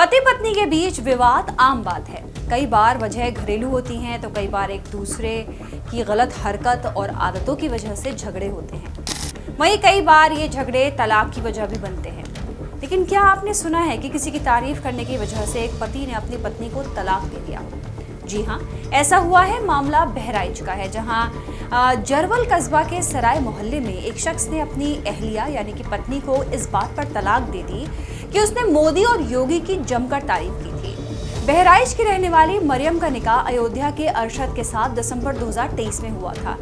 पति पत्नी के बीच विवाद आम बात है। कई बार वजह घरेलू होती हैं तो कई बार एक दूसरे की गलत हरकत और आदतों की वजह से झगड़े होते हैं। वहीं कई बार ये झगड़े तलाक की वजह भी बनते हैं। लेकिन क्या आपने सुना है कि किसी की तारीफ करने की वजह से एक पति ने अपनी पत्नी को तलाक दे दिया? जी हाँ, ऐसा हुआ है। मामला बहराइच का है, जहां जरवल कस्बा के सराय मोहल्ले में एक शख्स ने अपनी अहलिया यानी कि पत्नी को इस बात पर तलाक दे दी कि उसने मोदी और योगी की जमकर तारीफ की थी। बहराइच की रहने वाली मरियम का निकाह अयोध्या के अरशद के साथ दिसंबर 2023 में हुआ था।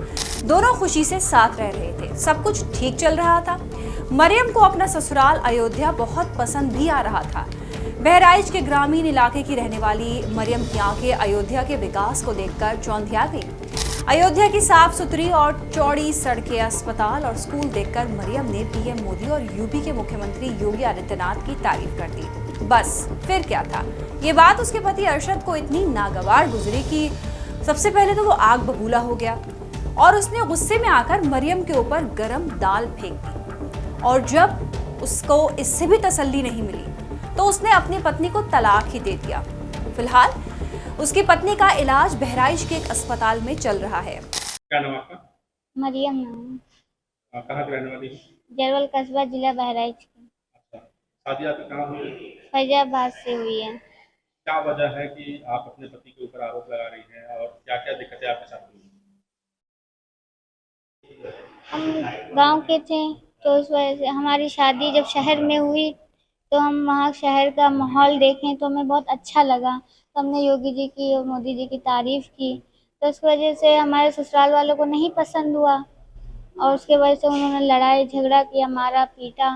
दोनों खुशी से साथ रह रहे थे, सब कुछ ठीक चल रहा था। मरियम को अपना ससुराल अयोध्या बहुत पसंद भी आ रहा था। बहराइच के ग्रामीण इलाके की रहने वाली मरियम की आंखें अयोध्या के विकास को देखकर चौंधिया गई। अयोध्या की साफ सुथरी और चौड़ी सड़कें, अस्पताल और स्कूल देखकर मरियम ने पीएम मोदी और यूपी के मुख्यमंत्री योगी आदित्यनाथ की तारीफ कर दी। बस फिर क्या था, ये बात उसके पति अरशद को इतनी नागवार गुजरी कि सबसे पहले तो वो आग बबूला हो गया और उसने गुस्से में आकर मरियम के ऊपर गरम दाल फेंक दी। और जब उसको इससे भी तसल्ली नहीं मिली तो उसने अपनी पत्नी को तलाक ही दे दिया। फिलहाल उसकी पत्नी का इलाज बहराइच के एक अस्पताल में चल रहा है। क्या नाम आपका? मरियम नाम। कहाँ की रहने वाली? जरवल कस्बा, जिला बहराइच की। अच्छा, शादी आपकी कहाँ हुई? फैजाबाद से हुई है। क्या वजह है कि आप अपने पति के ऊपर आरोप लगा रही हैं और क्या क्या दिक्कतें आपके साथ हुई? हम गांव के थे तो उस वजह से हमारी शादी जब शहर में हुई तो हम वहाँ शहर का माहौल देखें तो हमें बहुत अच्छा लगा। तो हमने योगी जी की और मोदी जी की तारीफ की, तो उस वजह से हमारे ससुराल वालों को नहीं पसंद हुआ और उसके वजह से उन्होंने लड़ाई झगड़ा किया, मारा पीटा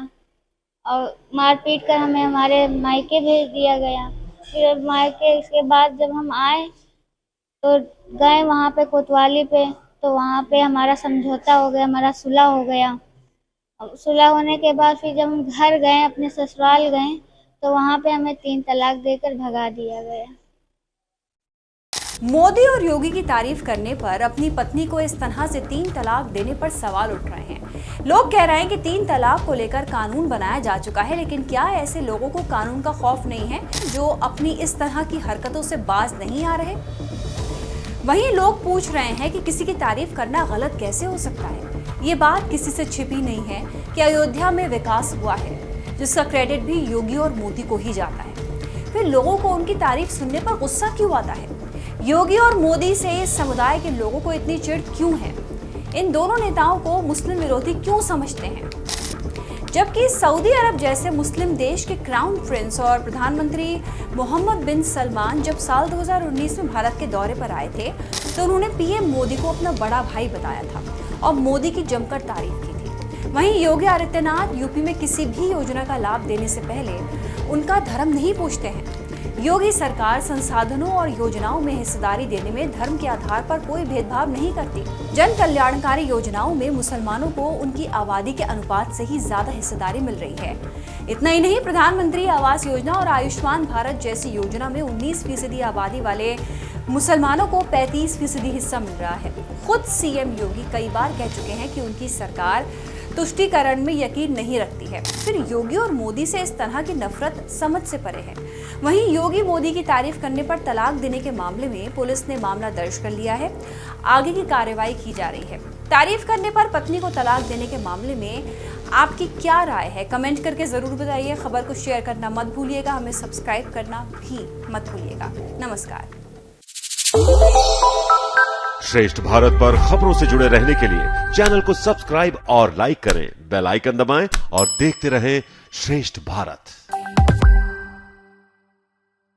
और मार पीट कर हमें हमारे मायके भेज दिया गया। फिर मायके इसके बाद जब हम आए तो गए वहाँ पे कोतवाली पे, तो वहाँ पे हमारा समझौता हो गया, हमारा सुलह हो गया। सुलह होने के बाद फिर जब हम घर गए, अपने ससुराल गए, तो वहाँ पे हमें 3 तलाक देकर भगा दिया गया। मोदी और योगी की तारीफ करने पर अपनी पत्नी को इस तरह से 3 तलाक देने पर सवाल उठ रहे हैं। लोग कह रहे हैं कि 3 तलाक को लेकर कानून बनाया जा चुका है, लेकिन क्या ऐसे लोगों को कानून का खौफ नहीं है जो अपनी इस तरह की हरकतों से बाज नहीं आ रहे? वहीं लोग पूछ रहे हैं कि किसी की तारीफ करना गलत कैसे हो सकता है। ये बात किसी से छिपी नहीं है कि अयोध्या में विकास हुआ है, जिसका क्रेडिट भी योगी और मोदी को ही जाता है। फिर लोगों को उनकी तारीफ सुनने पर गुस्सा क्यों आता है? योगी और मोदी से इस समुदाय के लोगों को इतनी चिढ़ क्यों है? इन दोनों नेताओं को मुस्लिम विरोधी क्यों समझते हैं? जबकि सऊदी अरब जैसे मुस्लिम देश के क्राउन प्रिंस और प्रधानमंत्री मोहम्मद बिन सलमान जब साल 2019 में भारत के दौरे पर आए थे तो उन्होंने पीएम मोदी को अपना बड़ा भाई बताया था और मोदी की जमकर तारीफ की थी। वहीं योगी आदित्यनाथ यूपी में किसी भी योजना का लाभ देने से पहले उनका धर्म नहीं पूछते हैं। योगी सरकार संसाधनों और योजनाओं में हिस्सेदारी देने में धर्म के आधार पर कोई भेदभाव नहीं करती। जन कल्याणकारी योजनाओं में मुसलमानों को उनकी आबादी के अनुपात से ही ज्यादा हिस्सेदारी मिल रही है। इतना ही नहीं, प्रधानमंत्री आवास योजना और आयुष्मान भारत जैसी योजना में 19% आबादी वाले मुसलमानों को 35% हिस्सा मिल रहा है। खुद सीएम योगी कई बार कह चुके हैं कि उनकी सरकार तुष्टीकरण में यकीन नहीं रखती है। फिर योगी और मोदी से इस तरह की नफरत समझ से परे है। वहीं योगी मोदी की तारीफ करने पर तलाक देने के मामले में पुलिस ने मामला दर्ज कर लिया है। आगे की कार्रवाई की जा रही है। तारीफ करने पर पत्नी को तलाक देने के मामले में आपकी क्या राय है? कमेंट करके जरूर बताइए। खबर को शेयर करना मत भूलिएगा, हमें सब्सक्राइब करना भी मत भूलिएगा। नमस्कार। श्रेष्ठ भारत पर खबरों से जुड़े रहने के लिए चैनल को सब्सक्राइब और लाइक करें, बेल आइकन दबाएं और देखते रहें श्रेष्ठ भारत।